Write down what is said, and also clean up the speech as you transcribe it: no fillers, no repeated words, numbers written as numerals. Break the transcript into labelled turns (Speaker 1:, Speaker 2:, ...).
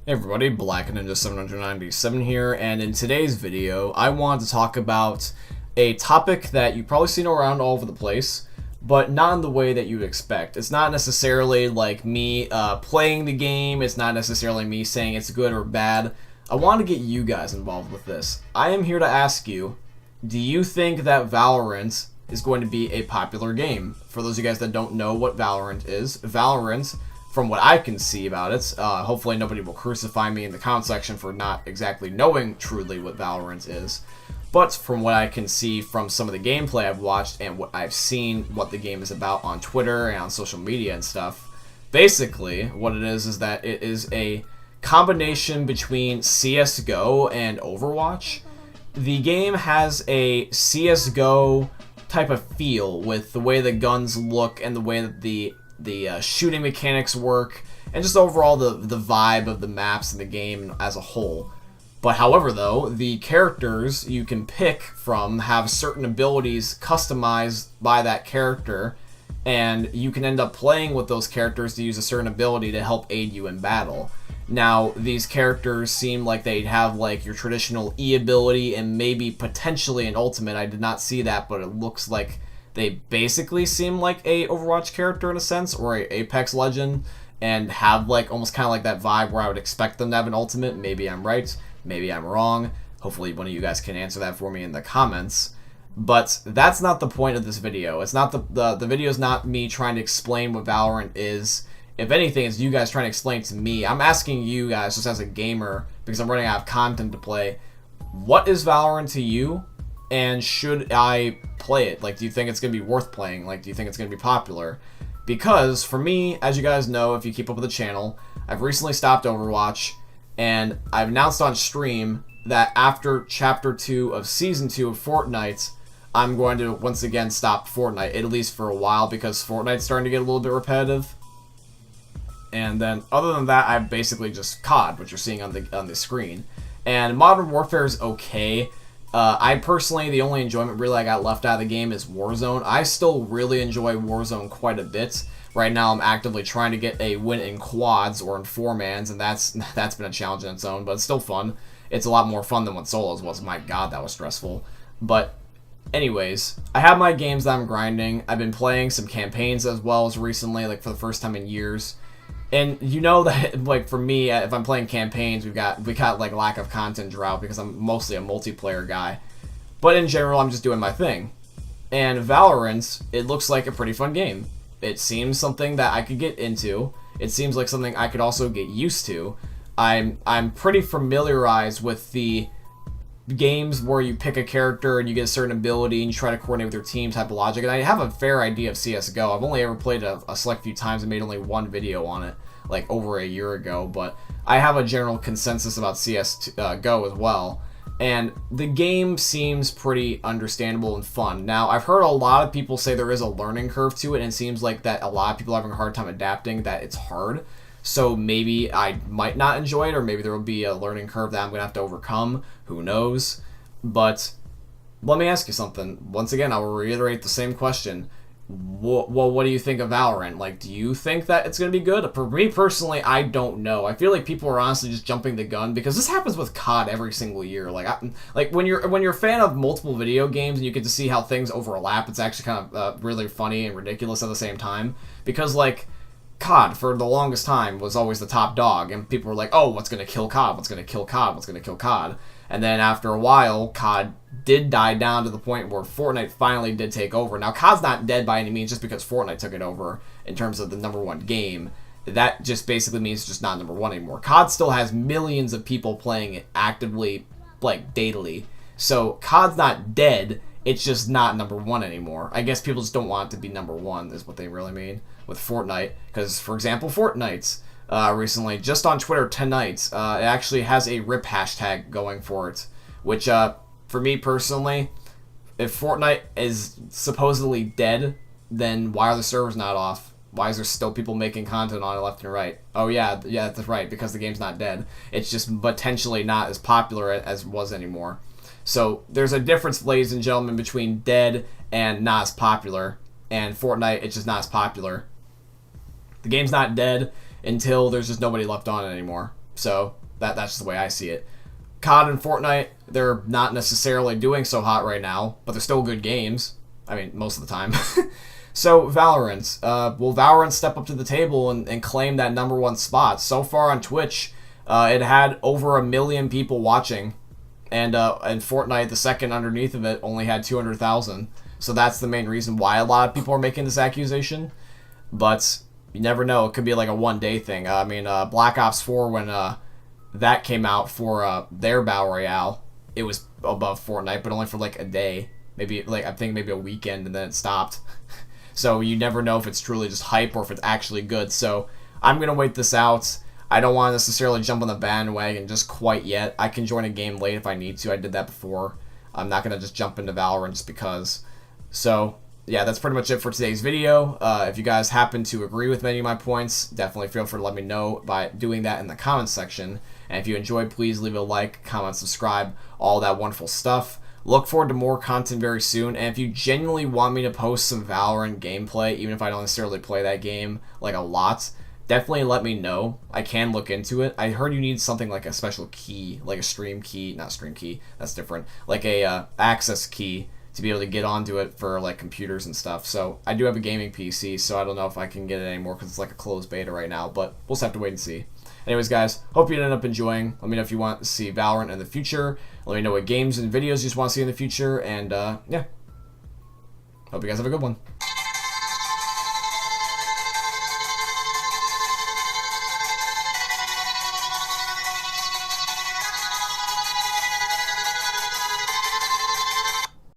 Speaker 1: Hey everybody, Black Ninja 797 here, and in today's video, I want to talk about a topic that you've probably seen around all over the place, but not in the way that you'd expect. It's not necessarily like me playing the game, it's not necessarily me saying it's good or bad. I want to get you guys involved with this. I am here to ask you, do you think that Valorant is going to be a popular game? For those of you guys that don't know what Valorant is, Valorant, from what I can see about it, hopefully nobody will crucify me in the comment section for not exactly knowing truly what Valorant is, but from what I can see from some of the gameplay I've watched and what I've seen what the game is about on Twitter and on social media and stuff, basically what it is that it is a combination between CSGO and Overwatch. The game has a CSGO type of feel with the way the guns look and the way that the shooting mechanics work, and just overall the vibe of the maps and the game as a whole. But however though, the characters you can pick from have certain abilities customized by that character, and you can end up playing with those characters to use a certain ability to help aid you in battle. Now, these characters seem like they'd have like your traditional E ability and maybe potentially an ultimate. I did not see that, but it looks like they basically seem like a Overwatch character in a sense, or a Apex Legend, and have like almost kind of like that vibe where I would expect them to have an ultimate. Maybe I'm right, maybe I'm wrong. Hopefully one of you guys can answer that for me in the comments. But that's not the point of this video. It's not the video is not me trying to explain what Valorant is. If anything, it's you guys trying to explain to me. I'm asking you guys, just as a gamer, because I'm running out of content to play, what is Valorant to you? And should I play it? Like, do you think it's going to be worth playing? Like, do you think it's going to be popular? Because, for me, as you guys know, if you keep up with the channel, I've recently stopped Overwatch, and I've announced on stream that after Chapter 2 of Season 2 of Fortnite, I'm going to once again stop Fortnite, at least for a while, because Fortnite's starting to get a little bit repetitive. And then, other than that, I've basically just COD, which you're seeing on the screen. And Modern Warfare is okay. I personally, the only enjoyment really I got left out of the game is Warzone. I still really enjoy Warzone quite a bit. Right now, I'm actively trying to get a win in quads or in four-mans, and that's been a challenge in its own, but it's still fun. It's a lot more fun than what solos was. My god, that was stressful. But anyways, I have my games that I'm grinding. I've been playing some campaigns as well as recently, like for the first time in years. And you know that, like, for me, if I'm playing campaigns, we got like lack of content drought because I'm mostly a multiplayer guy. But in general, I'm just doing my thing. And Valorant, it looks like a pretty fun game. It seems something that I could get into. It seems like something I could also get used to. I'm pretty familiarized with the games where you pick a character and you get a certain ability and you try to coordinate with your team type of logic, and I have a fair idea of CSGO. I've only ever played a select few times and made only one video on it, like over a year ago, but I have a general consensus about CSGO as well, and the game seems pretty understandable and fun. Now, I've heard a lot of people say there is a learning curve to it, and it seems like that a lot of people are having a hard time adapting, that it's hard. So maybe I might not enjoy it, or maybe there will be a learning curve that I'm going to have to overcome. Who knows? But let me ask you something. Once again, I will reiterate the same question. Well, what do you think of Valorant? Like, do you think that it's going to be good? For me personally, I don't know. I feel like people are honestly just jumping the gun, because this happens with COD every single year. Like when you're a fan of multiple video games and you get to see how things overlap, it's actually kind of really funny and ridiculous at the same time. Because, like, COD, for the longest time, was always the top dog, and people were like, oh, what's going to kill COD? What's going to kill COD? What's going to kill COD? And then after a while, COD did die down to the point where Fortnite finally did take over. Now, COD's not dead by any means just because Fortnite took it over in terms of the #1 game. That just basically means it's just not #1 anymore. COD still has millions of people playing it actively, like, daily. So, COD's not dead, it's just not #1 anymore. I guess people just don't want it to be #1 is what they really mean with Fortnite. Because, for example, Fortnite recently, just on Twitter tonight, it actually has a RIP hashtag going for it. Which, for me personally, if Fortnite is supposedly dead, then why are the servers not off? Why is there still people making content on it left and right? Oh yeah, that's right, because the game's not dead. It's just potentially not as popular as it was anymore. So there's a difference, ladies and gentlemen, between dead and not as popular. And Fortnite, it's just not as popular. The game's not dead until there's just nobody left on it anymore. So that's just the way I see it. COD and Fortnite, they're not necessarily doing so hot right now, but they're still good games. I mean, most of the time. So, Valorant. Will Valorant step up to the table and claim that #1 spot? So far on Twitch, it had over 1 million people watching, and Fortnite, the second underneath of it, only had 200,000. So that's the main reason why a lot of people are making this accusation. But you never know. It could be like a one-day thing. I mean, Black Ops 4, when that came out for their Battle Royale, it was above Fortnite, but only for like a day. Maybe, like, I think maybe a weekend, and then it stopped. So you never know if it's truly just hype or if it's actually good. So I'm going to wait this out. I don't want to necessarily jump on the bandwagon just quite yet. I can join a game late if I need to. I did that before. I'm not going to just jump into Valorant just because. So, yeah, that's pretty much it for today's video. If you guys happen to agree with many of my points, definitely feel free to let me know by doing that in the comments section. And if you enjoyed, please leave a like, comment, subscribe, all that wonderful stuff. Look forward to more content very soon, and if you genuinely want me to post some Valorant gameplay, even if I don't necessarily play that game like a lot, definitely let me know. I can look into it. I heard you need something like a special key, like a stream key, not stream key, that's different, like a access key to be able to get onto it for like computers and stuff. So I do have a gaming PC, so I don't know if I can get it anymore because it's like a closed beta right now, but we'll just have to wait and see. Anyways, guys, hope you end up enjoying. Let me know if you want to see Valorant in the future. Let me know what games and videos you just want to see in the future. And, yeah. Hope you guys have a good one.